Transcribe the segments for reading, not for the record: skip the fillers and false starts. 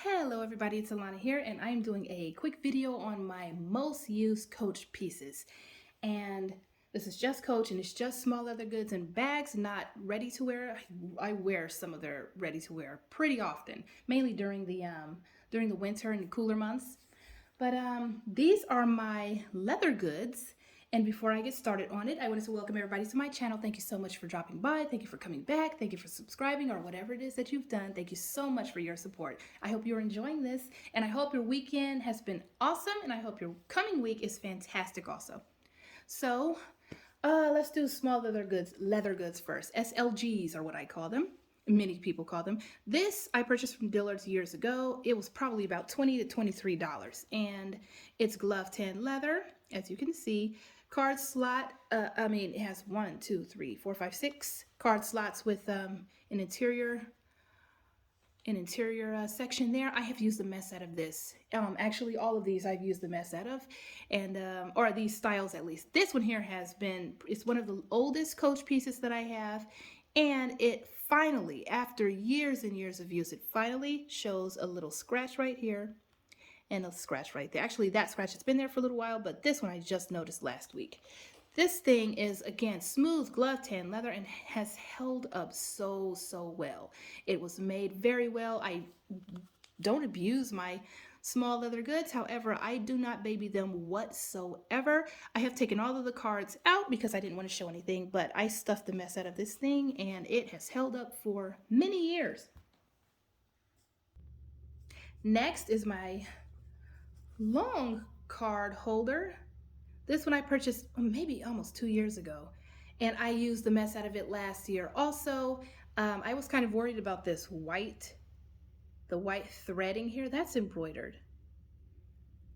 Hello everybody, it's Alana here and I'm doing a quick video on my most used Coach pieces. And this is just Coach and it's just small leather goods and bags, not ready to wear. I wear some of their ready to wear pretty often, mainly during the winter and cooler months. But these are my leather goods. And before I get started on it, I wanted to welcome everybody to my channel. Thank you so much for dropping by. Thank you for coming back. Thank you for subscribing or whatever it is that you've done. Thank you so much for your support. I hope you're enjoying this and I hope your weekend has been awesome and I hope your coming week is fantastic also. So let's do small leather goods first. SLGs are what I call them. Many people call them. This I purchased from Dillard's years ago. It was probably about $20 to $23, and it's glove tan leather, as you can see. Card slot. It has 1, 2, 3, 4, 5, 6 card slots with an interior section there. I have used the mess out of this. Actually, all of these I've used the mess out of, and or these styles at least. This one here it's one of the oldest Coach pieces that I have, and it finally, after years and years of use, it finally shows a little scratch right here and a scratch right there. Actually, that scratch has been there for a little while, but this one I just noticed last week. This thing is, again, smooth glove tan leather and has held up so well. It was made very well. I don't abuse my small leather goods. However, I do not baby them whatsoever. I have taken all of the cards out because I didn't want to show anything, but I stuffed the mess out of this thing and it has held up for many years. Next is my long card holder. This one I purchased maybe almost 2 years ago, and I used the mess out of it last year. Also, I was kind of worried about the white threading here. That's embroidered,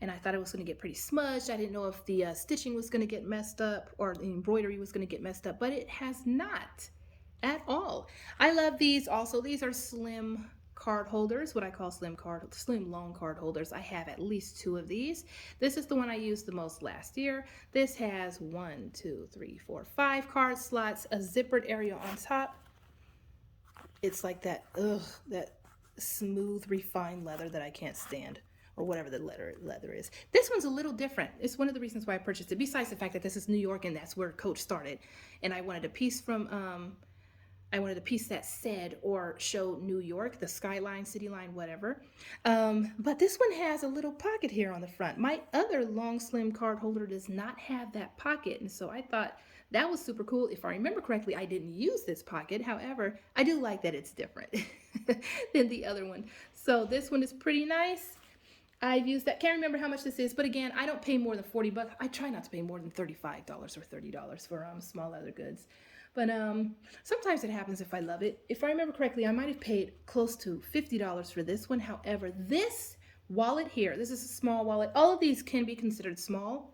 and I thought it was going to get pretty smudged. I didn't know if the stitching was going to get messed up or the embroidery was going to get messed up, but it has not at all. I love these also. These are slim card holders, what I call slim long card holders. I have at least 2 of these. This is the one I used the most last year. This has 1, 2, 3, 4, 5 card slots, a zippered area on top. It's like that smooth, refined leather that I can't stand, or whatever the leather is. This one's a little different. It's one of the reasons why I purchased it, besides the fact that this is New York and that's where Coach started. And I wanted a piece that said or showed New York, the skyline, city line, whatever. But this one has a little pocket here on the front. My other long slim card holder does not have that pocket, and so I thought that was super cool. If I remember correctly, I didn't use this pocket. However, I do like that it's different than the other one. So this one is pretty nice. I've used that. Can't remember how much this is, but again, I don't pay more than $40. I try not to pay more than $35 or $30 for small leather goods. But sometimes it happens if I love it. If I remember correctly, I might have paid close to $50 for this one. However, this wallet here, this is a small wallet. All of these can be considered small.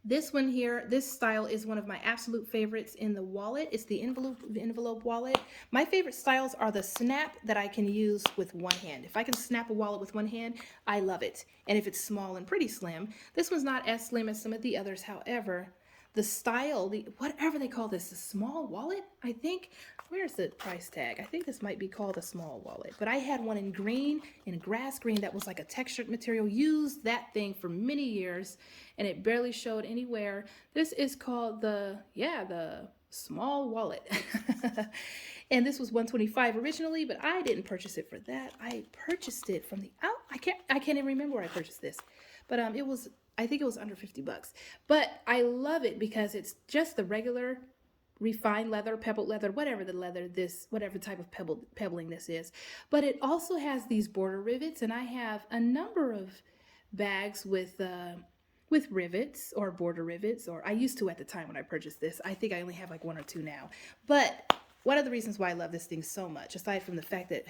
This one here, this style is one of my absolute favorites in the wallet. It's the envelope wallet. My favorite styles are the snap that I can use with one hand. If I can snap a wallet with one hand, I love it. And if it's small and pretty slim, this one's not as slim as some of the others. However, the style, whatever they call this, the small wallet, I think, where's the price tag? I think this might be called a small wallet, but I had one in green, in grass green, that was like a textured material. Used that thing for many years and it barely showed anywhere. This is called the small wallet. And this was $125 originally, but I didn't purchase it for that. I purchased it from I can't even remember where I purchased this, but I think it was under $50. But I love it because it's just the regular refined leather, pebbled leather, whatever type of pebbling this is. But it also has these border rivets, and I have a number of bags with rivets or border rivets, or I used to at the time when I purchased this. I think I only have like 1 or 2 now. But one of the reasons why I love this thing so much, aside from the fact that,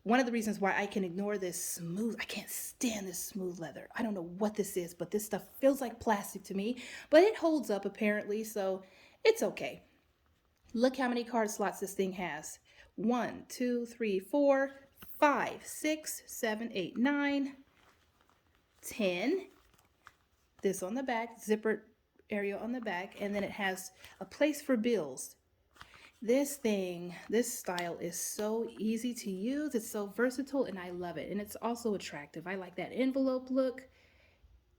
one of the reasons why I can ignore I can't stand this smooth leather. I don't know what this is, but this stuff feels like plastic to me, but it holds up apparently, so it's okay. Look how many card slots this thing has. 1, 2, 3, 4, 5, 6, 7, 8, 9, 10. This on the back, zippered area on the back, and then it has a place for bills. This style is so easy to use. It's so versatile and I love it. And it's also attractive. I like that envelope look.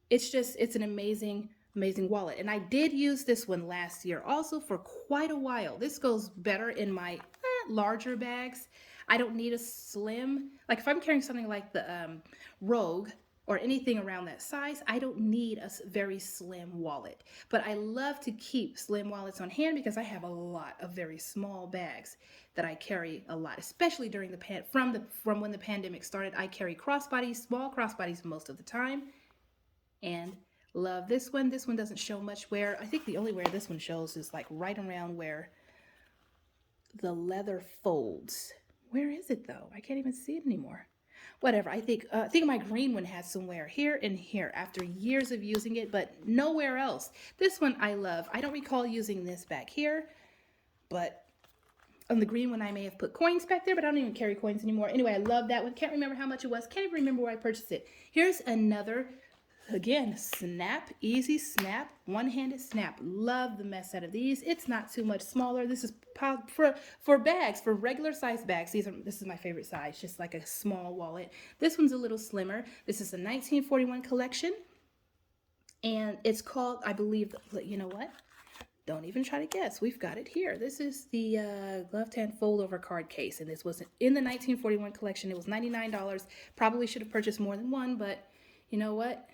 It's an amazing wallet. And I did use this one last year also for quite a while. This goes better in my larger bags. I don't need a slim, like if I'm carrying something like the Rogue or anything around that size, I don't need a very slim wallet. But I love to keep slim wallets on hand because I have a lot of very small bags that I carry a lot, especially during from when the pandemic started. I carry crossbodies, small crossbodies most of the time, and love this one. This one doesn't show much wear. I think the only wear this one shows is like right around where the leather folds. Where is it though? I can't even see it anymore. Whatever. I think my green one has some wear here and here after years of using it, but nowhere else. This one I love. I don't recall using this back here, but on the green one I may have put coins back there, but I don't even carry coins anymore. Anyway, I love that one. Can't remember how much it was. Can't even remember where I purchased it. Here's another. Again, snap, easy snap, one-handed snap. Love the mess out of these. It's not too much smaller. This is for bags, for regular size bags. This is my favorite size, just like a small wallet. This one's a little slimmer. This is a 1941 collection, and it's called, I believe, you know what? Don't even try to guess. We've got it here. This is the gloved hand fold-over card case, and this was in the 1941 collection. It was $99. Probably should have purchased more than one, but you know what?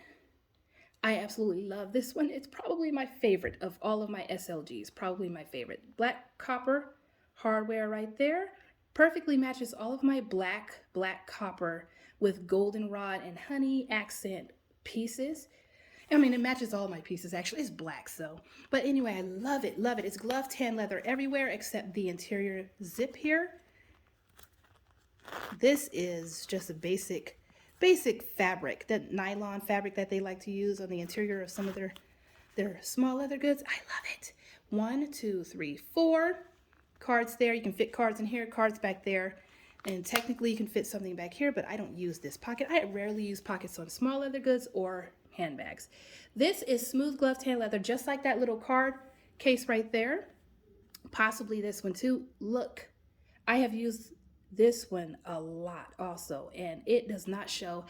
I absolutely love this one. It's probably my favorite of all of my SLGs. Probably my favorite. Black copper hardware right there. Perfectly matches all of my black copper with goldenrod and honey accent pieces. I mean, it matches all my pieces actually. It's black, so. But anyway, I love it, love it. It's gloved tan leather everywhere except the interior zip here. This is just a basic fabric, that nylon fabric that they like to use on the interior of some of their small leather goods. I love it. 1, 2, 3, 4 cards there. You can fit cards in here, cards back there, and technically you can fit something back here, but I don't use this pocket. I rarely use pockets on small leather goods or handbags. This is smooth gloved tan leather, just like that little card case right there. Possibly this one too. Look, I have used this one a lot also, and it does not show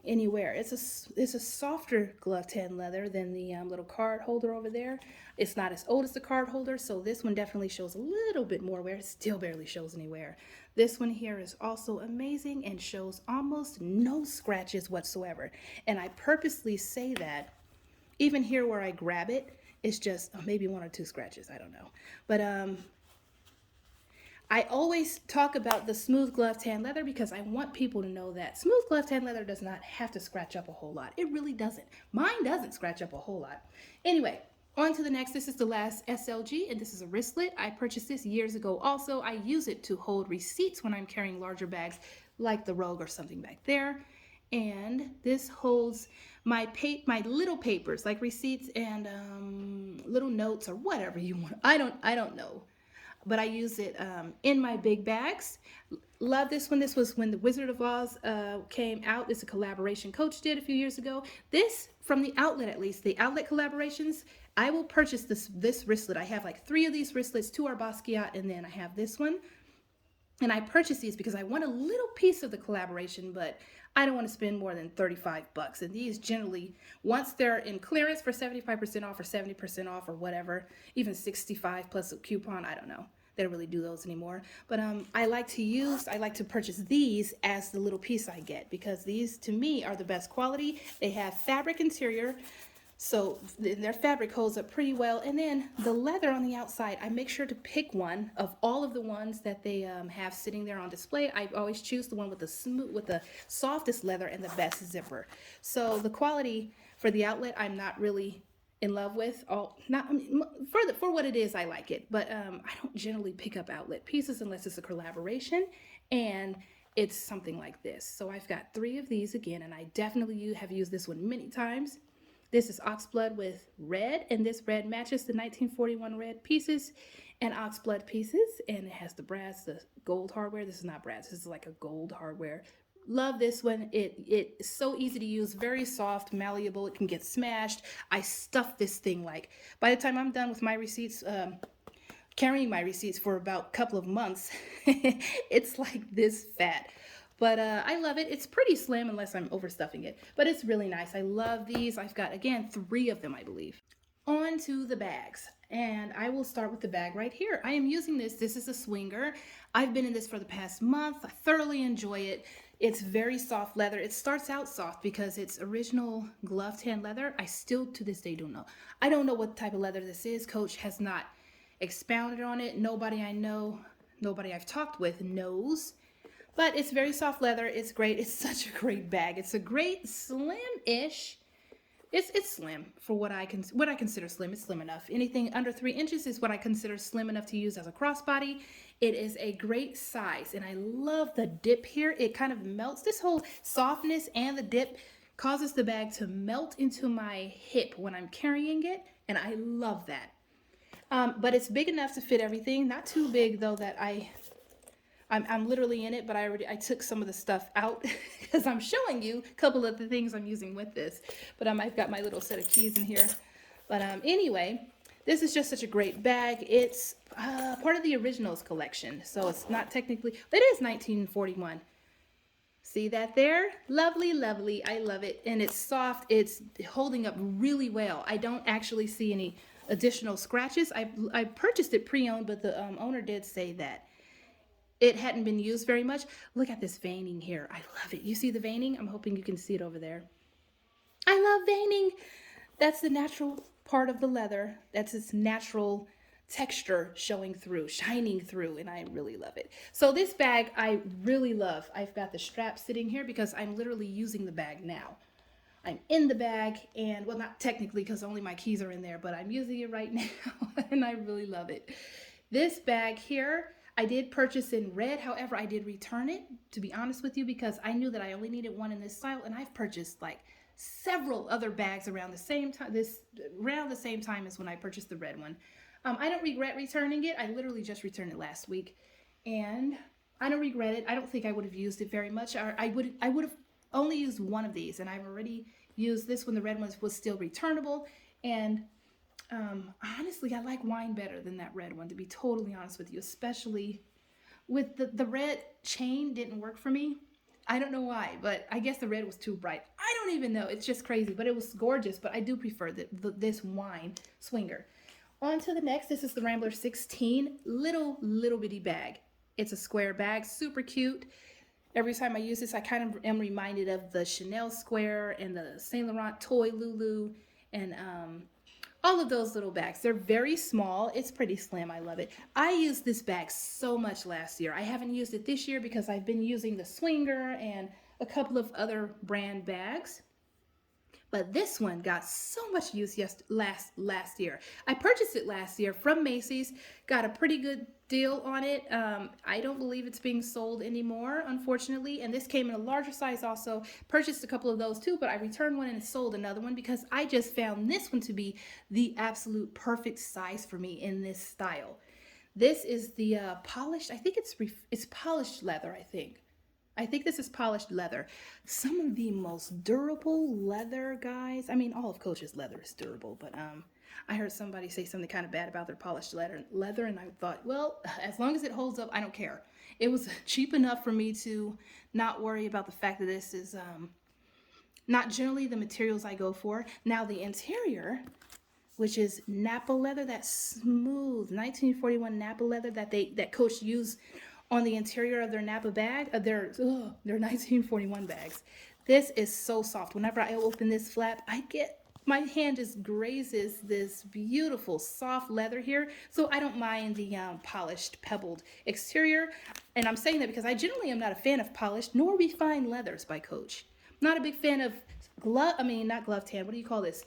anywhere. It's a softer gloved tan leather than the little card holder over there. It's not as old as the card holder, so this one definitely shows a little bit more wear. It still barely shows anywhere. This one here is also amazing and shows almost no scratches whatsoever. And I purposely say that. Even here where I grab it, it's just maybe 1 or 2 scratches. I don't know. But I always talk about the smooth gloved tan leather because I want people to know that smooth gloved tan leather does not have to scratch up a whole lot. It really doesn't. Mine doesn't scratch up a whole lot. Anyway, on to the next. This is the last SLG, and this is a wristlet. I purchased this years ago also. I use it to hold receipts when I'm carrying larger bags like the Rogue or something back there. And this holds my little papers like receipts and little notes or whatever you want. I don't know, but I use it in my big bags. Love this one. This was when the Wizard of Oz came out. It's a collaboration Coach did a few years ago. This, from the outlet at least, the outlet collaborations, I will purchase this wristlet. I have like 3 of these wristlets, 2 are Basquiat, and then I have this one. And I purchased these because I want a little piece of the collaboration, but I don't want to spend more than $35. And these generally, once they're in clearance for 75% off or 70% off or whatever, even 65 plus a coupon, I don't know. They don't really do those anymore. But I like to purchase these as the little piece I get because these to me are the best quality. They have fabric interior, so their fabric holds up pretty well. And then the leather on the outside, I make sure to pick one of all of the ones that they have sitting there on display. I always choose the one with the softest leather and the best zipper. So the quality for the outlet, I'm not really in love with. For what it is, I like it. But I don't generally pick up outlet pieces unless it's a collaboration and it's something like this. So I've got 3 of these again, and I definitely have used this one many times. This is oxblood with red, and this red matches the 1941 red pieces and oxblood pieces, and it has the brass, the gold hardware. This is not brass, this is like a gold hardware. Love this one. It's so easy to use, very soft, malleable. It can get smashed. I stuff this thing like, by the time I'm done with my receipts carrying my receipts for about a couple of months. It's like this fat. But I love it. It's pretty slim unless I'm overstuffing it. But it's really nice. I love these. I've got, again, 3 of them, I believe. On to the bags. And I will start with the bag right here. I am using this. This is a Swinger. I've been in this for the past month. I thoroughly enjoy it. It's very soft leather. It starts out soft because it's original glove tan leather. I still to this day don't know. I don't know what type of leather this is. Coach has not expounded on it. Nobody I know, nobody I've talked with knows. But it's very soft leather. It's great. It's such a great bag. It's a great slim-ish. It's slim for what I consider slim. It's slim enough. Anything under 3 inches is what I consider slim enough to use as a crossbody. It is a great size, and I love the dip here. It kind of melts. This whole softness and the dip causes the bag to melt into my hip when I'm carrying it, and I love that. But it's big enough to fit everything. Not too big though that I'm literally in it, but I took some of the stuff out because I'm showing you a couple of the things I'm using with this. But I've got my little set of keys in here. But anyway, this is just such a great bag. It's part of the Originals collection, so it's not technically, it is 1941. See that there? Lovely, lovely. I love it. And it's soft. It's holding up really well. I don't actually see any additional scratches. I purchased it pre-owned, but the owner did say that it hadn't been used very much. Look at this veining here. I love it. You see the veining? I'm hoping you can see it over there. I love veining. That's the natural part of the leather. That's its natural texture showing through, shining through, and I really love it. So this bag I really love. I've got the strap sitting here because I'm literally using the bag now. I'm in the bag, and well, not technically because only my keys are in there, but I'm using it right now, and I really love it. This bag here, I did purchase in red. However, I did return it, to be honest with you, because I knew that I only needed one in this style, and I've purchased like several other bags around the same time, around the same time as when I purchased the red one. I don't regret returning it. I literally just returned it last week, and I don't regret it. I don't think I would have used it very much. I would have only used one of these, and I've already used this one. The red one was still returnable, and honestly, I like wine better than that red one, to be totally honest with you, especially with the red chain didn't work for me. I don't know why, but I guess the red was too bright. I don't even know. It's just crazy, but it was gorgeous. But I do prefer this wine Swinger. On to the next. This is the Rambler 16 little bitty bag. It's a square bag, super cute. Every time I use this, I kind of am reminded of the Chanel Square and the Saint Laurent Toy Lulu and all of those little bags. They're very small. It's pretty slim. I love it. I used this bag so much last year. I haven't used it this year because I've been using the Swinger and a couple of other brand bags. But this one got so much use last year. I purchased it last year from Macy's, got a pretty good deal on it. I don't believe it's being sold anymore, unfortunately. And this came in a larger size also. Purchased a couple of those too, but I returned one and sold another one because I just found this one to be the absolute perfect size for me in this style. This is the polished, I think it's polished leather, I think. I think this is polished leather. Some of the most durable leather, guys. I mean, all of Coach's leather is durable, but I heard somebody say something kind of bad about their polished leather, and I thought, well, as long as it holds up, I don't care. It was cheap enough for me to not worry about the fact that this is not generally the materials I go for. Now, the interior, which is Napa leather, that smooth 1941 Napa leather that Coach used on the interior of their Napa bag, their 1941 bags. This is so soft. Whenever I open this flap, my hand just grazes this beautiful soft leather here. So I don't mind the polished, pebbled exterior. And I'm saying that because I generally am not a fan of polished nor refined leathers by Coach. Not a big fan of not glove tan. What do you call this?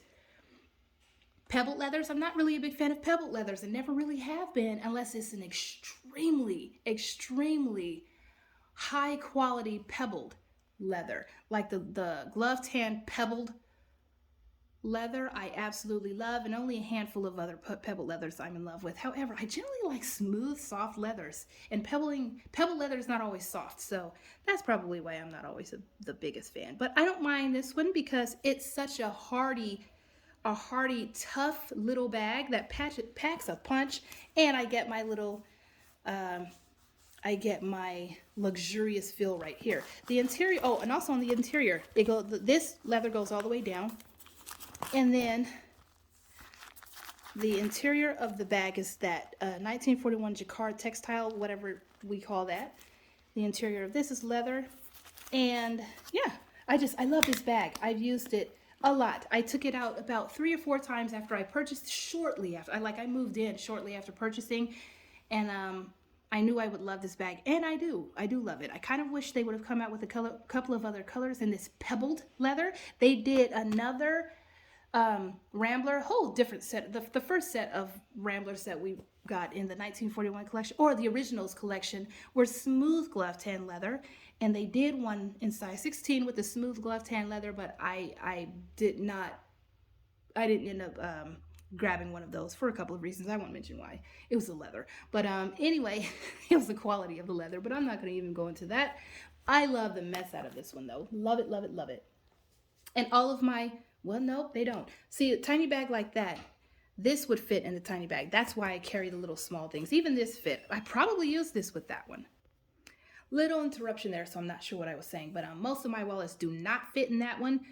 Pebbled leathers. I'm not really a big fan of pebbled leathers and never really have been unless it's an extremely high quality pebbled leather. Like the glove tan pebbled leather I absolutely love, and only a handful of other pebbled leathers I'm in love with. However, I generally like smooth, soft leathers, and pebbled leather is not always soft, so that's probably why I'm not always the biggest fan. But I don't mind this one because it's such a hardy a hearty, tough little bag that packs a punch, and I get my little, I get my luxurious feel right here. The interior, oh, and also on the interior, this leather goes all the way down, and then the interior of the bag is that 1941 jacquard textile, whatever we call that. The interior of this is leather, and yeah, I love this bag. I've used it a lot. I took it out about 3 or 4 times after I purchased, shortly after, I moved in shortly after purchasing, and I knew I would love this bag, and I do love it. I kind of wish they would have come out with a couple of other colors in this pebbled leather. They did another Rambler, whole different set. The first set of Ramblers that we got in the 1941 collection, or the originals collection, were smooth glove tan leather, and they did one in size 16 with the smooth glove tan leather, but I didn't end up grabbing one of those for a couple of reasons. I won't mention why. It was the leather, but anyway, it was the quality of the leather, but I'm not going to even go into that. I love the mess out of this one though. Love it, love it, love it. And all of my, well, nope, they don't. See, a tiny bag like that, this would fit in the tiny bag. That's why I carry the little small things. Even this fit. I probably used this with that one. Little interruption there, so I'm not sure what I was saying. But most of my wallets do not fit in that one.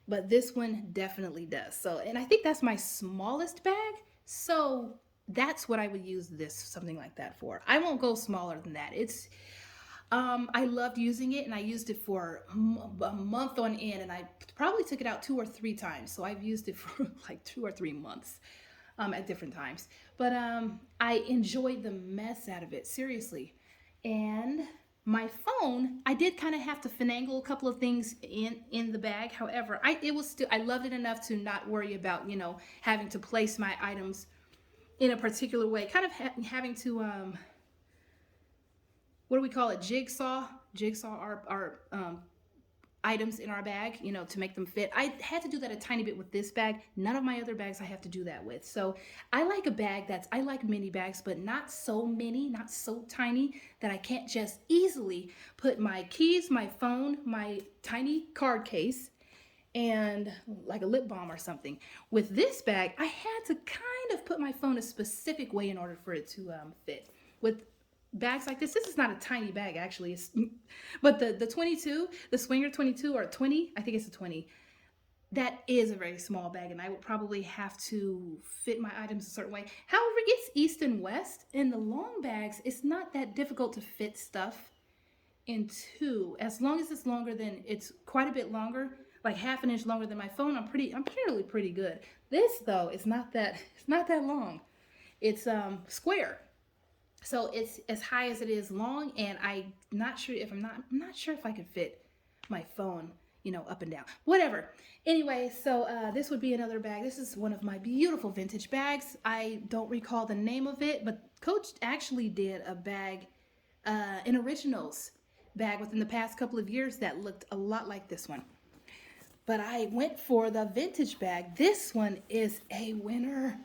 But this one definitely does. So, and I think that's my smallest bag. So that's what I would use this, something like that for. I won't go smaller than that. I loved using it, and I used it for a month on end, and I probably took it out 2 or 3 times. So I've used it for like 2 or 3 months at different times. But I enjoyed the mess out of it, seriously. And my phone, I did kind of have to finagle a couple of things in the bag. However, I loved it enough to not worry about, having to place my items in a particular way. Kind of having to what do we call it? Jigsaw our items in our bag, to make them fit. I had to do that a tiny bit with this bag. None of my other bags I have to do that with. So I like a bag I like mini bags, but not so many, not so tiny that I can't just easily put my keys, my phone, my tiny card case, and like a lip balm or something. With this bag, I had to kind of put my phone a specific way in order for it to fit. With bags like this is not a tiny bag actually, but the 22, the Swinger 22 or 20, I think it's a 20, that is a very small bag, and I would probably have to fit my items a certain way. However, it's east and west, and the long bags, it's not that difficult to fit stuff into, as long as it's longer than, it's quite a bit longer, like half an inch longer than my phone. I'm generally pretty good. This though is not that long. It's square. So it's as high as it is long, and I'm not sure if I could fit my phone, up and down. Whatever. Anyway, so this would be another bag. This is one of my beautiful vintage bags. I don't recall the name of it, but Coach actually did a bag, an originals bag within the past couple of years that looked a lot like this one. But I went for the vintage bag. This one is a winner.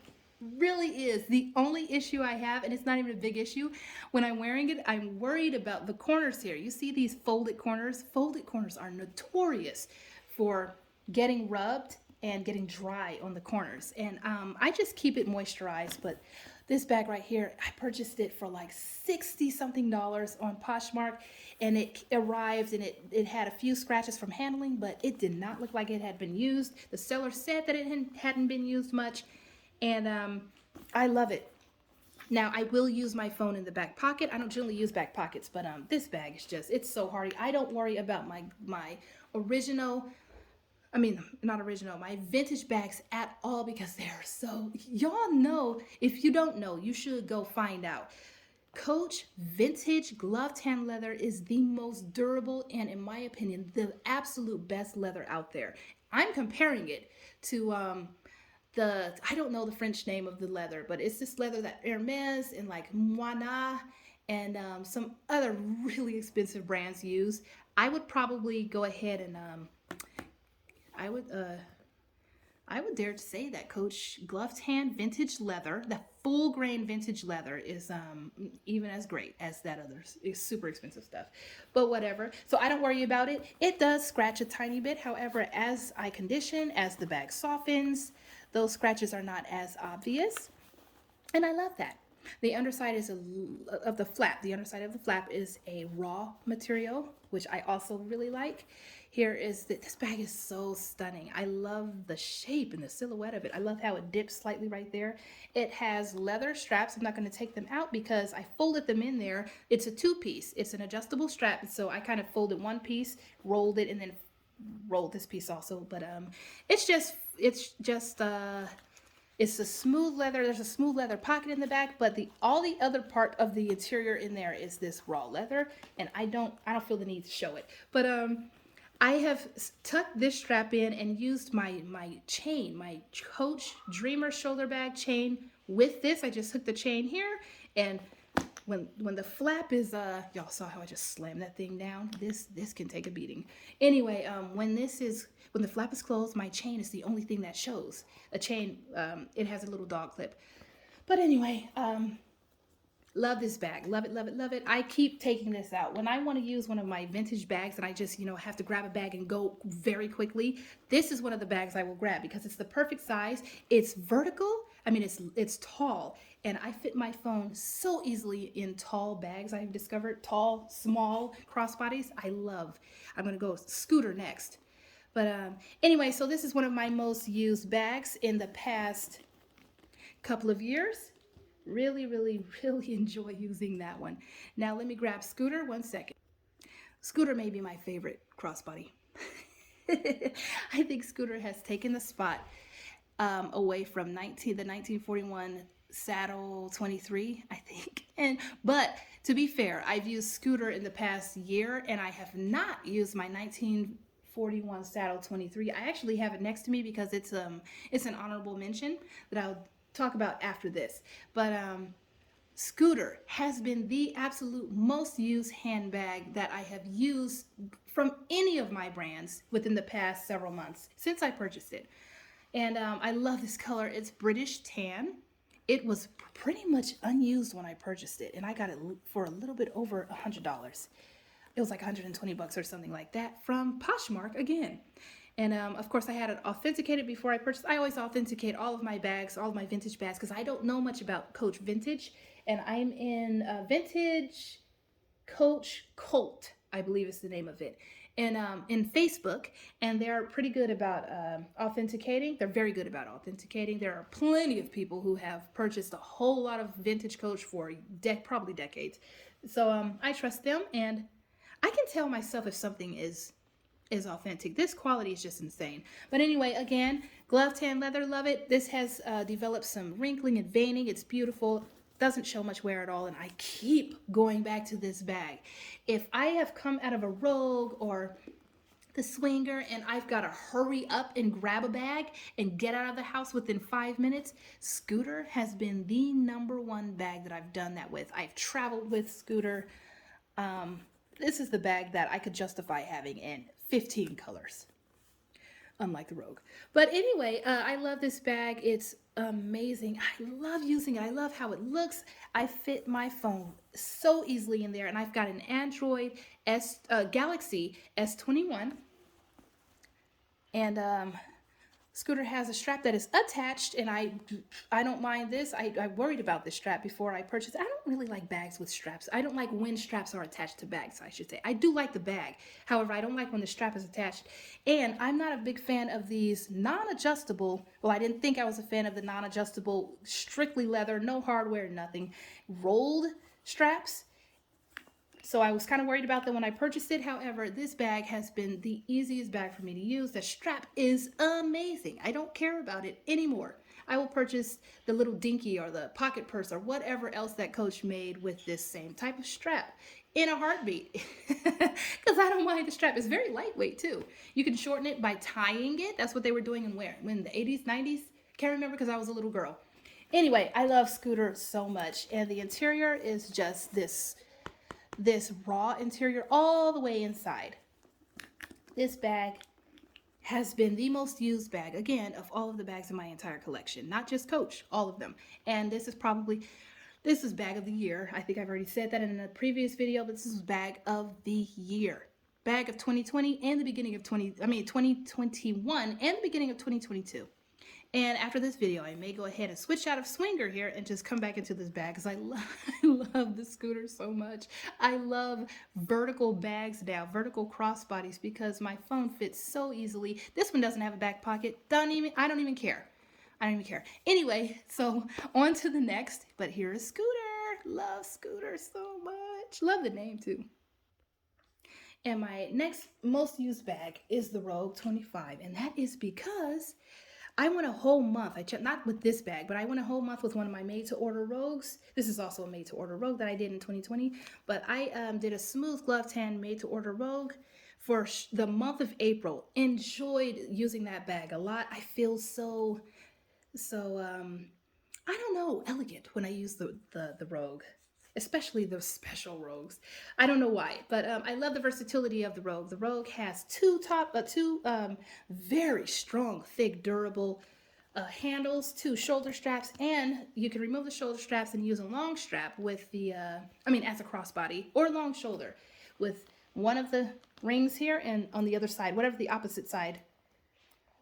Really is. The only issue I have, and it's not even a big issue, when I'm wearing it, I'm worried about the corners here. You see these folded corners? Folded corners are notorious for getting rubbed and getting dry on the corners. And I just keep it moisturized. But this bag right here, I purchased it for like $60 something on Poshmark, and it arrived, and it had a few scratches from handling, but it did not look like it had been used. The seller said that it hadn't been used much. And I love it. Now, I will use my phone in the back pocket. I don't generally use back pockets, but this bag is it's so hardy. I don't worry about my my vintage bags at all, because they're so, y'all know, if you don't know, you should go find out. Coach vintage glove tan leather is the most durable and, in my opinion, the absolute best leather out there. I'm comparing it to I don't know the French name of the leather, but it's this leather that Hermes and like Moana and some other really expensive brands use. I would probably go ahead and I would dare to say that Coach glove tan vintage leather, the full grain vintage leather, is even as great as that other super expensive stuff. But whatever. So I don't worry about it. It does scratch a tiny bit. However, as I condition, as the bag softens, those scratches are not as obvious. And I love that. The underside is of the flap. The underside of the flap is a raw material, which I also really like. Here is this bag is so stunning. I love the shape and the silhouette of it. I love how it dips slightly right there. It has leather straps. I'm not going to take them out because I folded them in there. It's a two-piece. It's an adjustable strap. So I kind of folded one piece, rolled it, and then rolled this piece also. But it's just it's a smooth leather. There's a smooth leather pocket in the back, but all the other part of the interior in there is this raw leather, and I don't feel the need to show it. But I have tucked this strap in and used my chain, my Coach Dreamer shoulder bag chain with this. I just hooked the chain here, and when the flap is y'all saw how I just slammed that thing down. This can take a beating. Anyway, when the flap is closed, my chain is the only thing that shows. A chain, it has a little dog clip. But anyway, love this bag. Love it, love it, love it. I keep taking this out. When I want to use one of my vintage bags and I just, have to grab a bag and go very quickly, this is one of the bags I will grab because it's the perfect size. It's vertical. I mean, it's tall. And I fit my phone so easily in tall bags. I've discovered tall, small crossbodies. I'm going to go scooter next. But anyway, so this is one of my most used bags in the past couple of years. Really, really, really enjoy using that one. Now let me grab Scooter 1 second. Scooter may be my favorite crossbody. I think Scooter has taken the spot away from the 1941 Saddle 23, I think. But to be fair, I've used Scooter in the past year, and I have not used my 1941 Saddle 23. I actually have it next to me because it's an honorable mention that I'll talk about after this. But Scooter has been the absolute most used handbag that I have used from any of my brands within the past several months since I purchased it. And I love this color. It's British tan. It was pretty much unused when I purchased it, and I got it for a little bit over $100. It was like 120 bucks or something like that from Poshmark again. And of course I had it authenticated before I purchased. I always authenticate all of my bags, all of my vintage bags, because I don't know much about Coach Vintage. And I'm in Vintage Coach Cult, I believe is the name of it. And in Facebook, and they're pretty good about authenticating. They're very good about authenticating. There are plenty of people who have purchased a whole lot of vintage Coach for probably decades. So I trust them, and I can tell myself if something is authentic. This quality is just insane. But anyway, again, glove tan leather, love it. This has developed some wrinkling and veining. It's beautiful. Doesn't show much wear at all, and I keep going back to this bag. If I have come out of a Rogue or the Swinger and I've got to hurry up and grab a bag and get out of the house within 5 minutes, Scooter has been the #1 bag that I've done that with. I've traveled with Scooter. This is the bag that I could justify having in 15 colors, unlike the Rogue. But anyway, I love this bag. It's amazing. I love using it. I love how it looks. I fit my phone so easily in there, and I've got an Android Galaxy S21, and Scooter has a strap that is attached, and I don't mind this. I worried about this strap before I purchased it. I don't really like bags with straps. I don't like when straps are attached to bags, I should say. I do like the bag. However, I don't like when the strap is attached. And I'm not a big fan of these non-adjustable, well, I didn't think I was a fan of the non-adjustable, strictly leather, no hardware, nothing, rolled straps. So I was kind of worried about that when I purchased it. However, this bag has been the easiest bag for me to use. The strap is amazing. I don't care about it anymore. I will purchase the little dinky or the pocket purse or whatever else that Coach made with this same type of strap in a heartbeat. Because I don't mind the strap. It's very lightweight too. You can shorten it by tying it. That's what they were doing in the 80s, 90s. Can't remember because I was a little girl. Anyway, I love Scooter so much. And the interior is just this raw interior all the way inside. This bag has been the most used bag, again, of all of the bags in my entire collection. Not just Coach, all of them. And this is bag of the year. I think I've already said that in a previous video, but this is bag of the year. Bag of 2020 and the beginning of 2021 and the beginning of 2022. And after this video, I may go ahead and switch out of Swinger here and just come back into this bag because I love the scooter so much. I love vertical bags now, vertical crossbodies, because my phone fits so easily. This one doesn't have a back pocket. I don't even care. I don't even care. Anyway, so on to the next. But here is Scooter. Love Scooter so much. Love the name too. And my next most used bag is the Rogue 25. And that is because I went a whole month. Not with this bag, but I went a whole month with one of my made-to-order Rogues. This is also a made-to-order Rogue that I did in 2020. But I did a smooth glove tan made-to-order Rogue for the month of April. Enjoyed using that bag a lot. I feel so I don't know, elegant when I use the Rogue, especially the special Rogues. I don't know why, but I love the versatility of the Rogue. The Rogue has two very strong, thick, durable handles, two shoulder straps, and you can remove the shoulder straps and use a long strap with the, as a crossbody or long shoulder with one of the rings here and on the other side, whatever the opposite side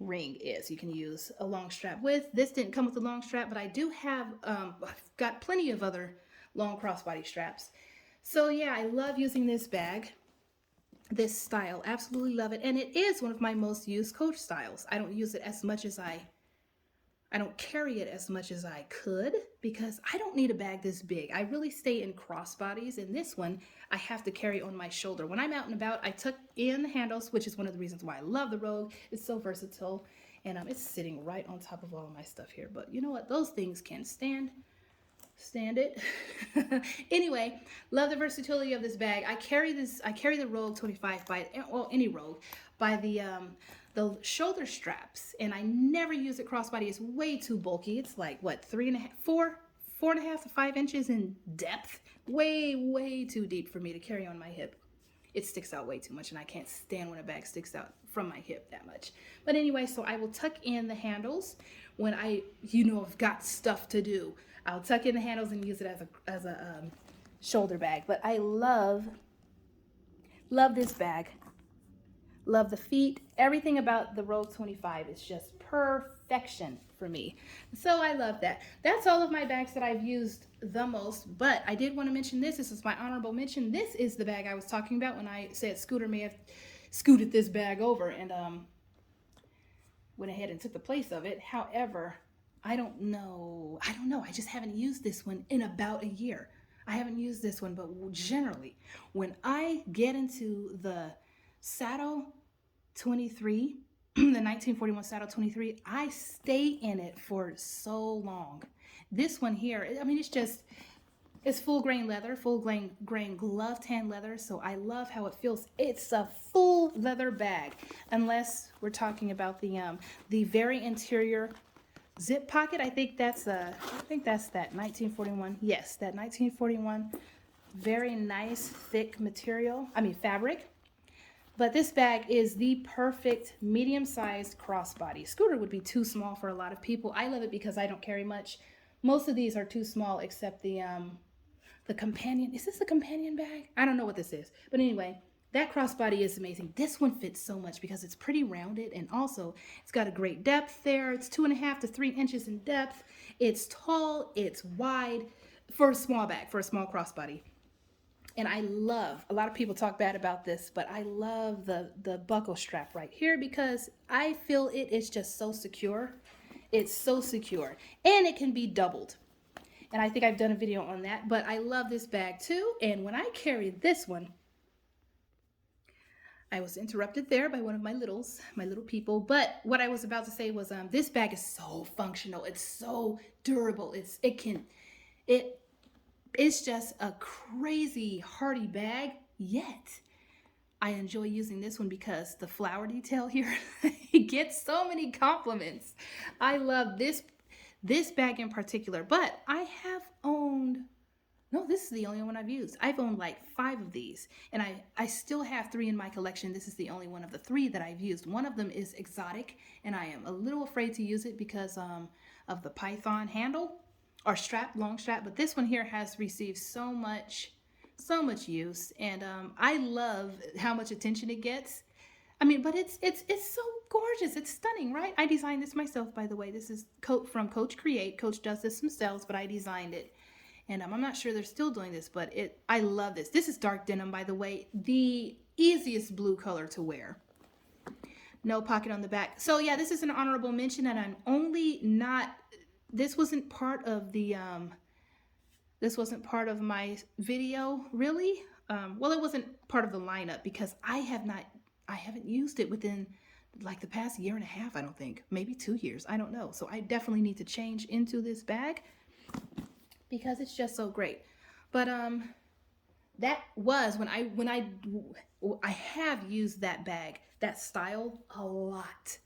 ring is, you can use a long strap with. This didn't come with a long strap, but I do have, I've got plenty of other long crossbody straps. So yeah, I love using this bag, this style, absolutely love it. And it is one of my most used Coach styles. I don't use it as much as I don't carry it as much as I could because I don't need a bag this big. I really stay in crossbodies, and this one I have to carry on my shoulder. When I'm out and about, I tuck in the handles, which is one of the reasons why I love the Rogue. It's so versatile, and it's sitting right on top of all of my stuff here. But you know what? Those things can stand it. Anyway, love the versatility of this bag. I carry the Rogue 25 any Rogue by the shoulder straps, and I never use it crossbody. It's way too bulky. It's like what, 4.5 to 5 inches in depth. Way too deep for me to carry on my hip. It sticks out way too much, and I can't stand when a bag sticks out from my hip that much. But anyway, so I will tuck in the handles when I've got stuff to do. I'll tuck in the handles and use it as a shoulder bag. But I love this bag. Love the feet. Everything about the Rogue 25 is just perfection for me. So I love that. That's all of my bags that I've used the most. But I did want to mention this. This is my honorable mention. This is the bag I was talking about when I said Scooter may have scooted this bag over and went ahead and took the place of it. However, I don't know. I just haven't used this one in about a year. I haven't used this one, but generally, when I get into the Saddle 23, the 1941 Saddle 23, I stay in it for so long. This one here, it's full grain leather, full grain glove tan leather, so I love how it feels. It's a full leather bag, unless we're talking about the very interior zip pocket. I think that's that 1941. Yes, that 1941, very nice thick fabric. But this bag is the perfect medium-sized crossbody. Scooter would be too small for a lot of people. I love it because I don't carry much. Most of these are too small, except the companion. Is this a companion bag? I don't know what this is. But anyway, that crossbody is amazing. This one fits so much because it's pretty rounded, and also it's got a great depth there. It's 2.5 to 3 inches in depth. It's tall, it's wide for a small bag, for a small crossbody. And I love, a lot of people talk bad about this, but I love the buckle strap right here because I feel it is just so secure. It's so secure, and it can be doubled. And I think I've done a video on that, but I love this bag too. And when I carried this one, I was interrupted there by one of my little people. But what I was about to say was this bag is so functional. It's so durable. It's just a crazy hardy bag, yet I enjoy using this one because the flower detail here, it gets so many compliments. I love this bag in particular, but I have owned, no, this is the only one I've used. I've owned like 5 of these, and I still have 3 in my collection. This is the only one of the 3 that I've used. One of them is exotic, and I am a little afraid to use it because of the python handle or long strap, but this one here has received so much use, and I love how much attention it gets. I mean, but it's so gorgeous. It's stunning, right? I designed this myself, by the way. This is from Coach Create. Coach does this themselves, but I designed it. And I'm not sure they're still doing this, but I love this. This is dark denim, by the way. The easiest blue color to wear. No pocket on the back. So yeah, this is an honorable mention, and I'm only not, this wasn't part of the, this wasn't part of my video, really. Well, it wasn't part of the lineup because I haven't used it within like the past year and a half, I don't think. Maybe 2 years, I don't know. So I definitely need to change into this bag because it's just so great. But that was when I have used that bag, that style a lot.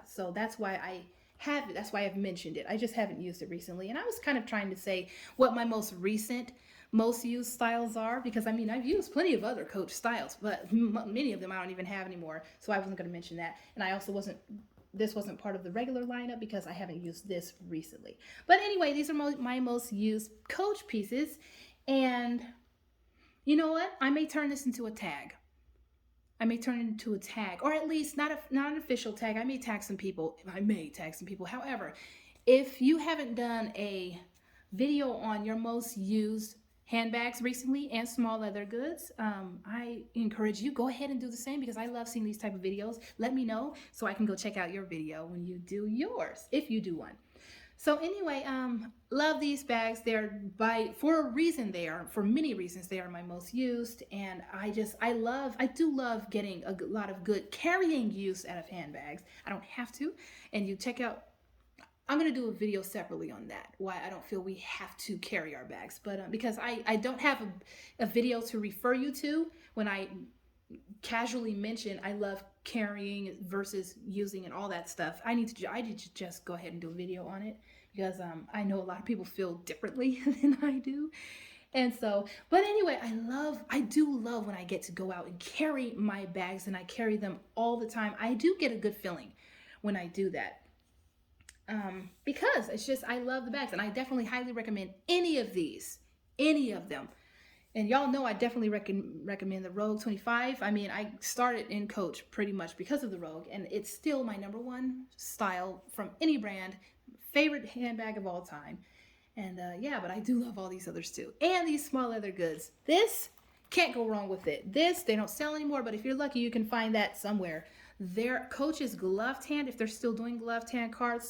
So that's why I have it. That's why I've mentioned it. I just haven't used it recently. And I was kind of trying to say what my most recent, most used styles are, because I mean, I've used plenty of other Coach styles, but many of them I don't even have anymore. So I wasn't going to mention that. And I also this wasn't part of the regular lineup because I haven't used this recently. But anyway, these are my most used Coach pieces. And you know what? I may turn this into a tag. I may turn it into a tag, or at least not an official tag. I may tag some people. However, if you haven't done a video on your most used handbags recently and small leather goods, I encourage you, go ahead and do the same because I love seeing these type of videos. Let me know so I can go check out your video when you do yours, if you do one. So anyway, love these bags. For many reasons, they are my most used. And I do love getting a lot of good carrying use out of handbags. I don't have to. And you check out, I'm going to do a video separately on that, why I don't feel we have to carry our bags. But because I don't have a video to refer you to when I casually mention I love carrying versus using and all that stuff. I need to just go ahead and do a video on it because I know a lot of people feel differently than I do. And so, but anyway, I do love when I get to go out and carry my bags, and I carry them all the time. I do get a good feeling when I do that. Because it's just, I love the bags, and I definitely highly recommend any of them. And y'all know I definitely recommend the Rogue 25. I mean, I started in Coach pretty much because of the Rogue, and it's still my #1 style from any brand, favorite handbag of all time. And yeah, but I do love all these others too. And these small leather goods. This, can't go wrong with it. This, they don't sell anymore, but if you're lucky, you can find that somewhere. Their Coach's gloved hand, if they're still doing gloved hand card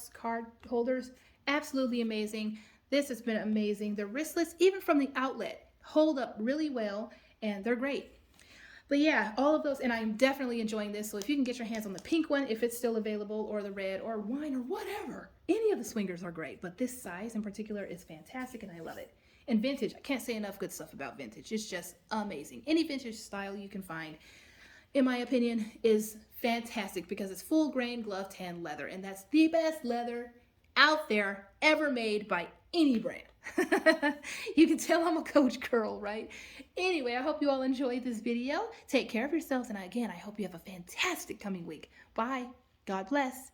holders, absolutely amazing. This has been amazing. The wristlets, even from the outlet, hold up really well, and they're great. But yeah, all of those, and I'm definitely enjoying this. So if you can get your hands on the pink one, if it's still available, or the red, or wine, or whatever, any of the swingers are great. But this size in particular is fantastic, and I love it. And vintage, I can't say enough good stuff about vintage. It's just amazing. Any vintage style you can find, in my opinion, is fantastic because it's full grain gloved hand leather, and that's the best leather out there ever made by any brand. You can tell I'm a Coach girl, right? Anyway, I hope you all enjoyed this video. Take care of yourselves, and again, I hope you have a fantastic coming week. Bye. God bless.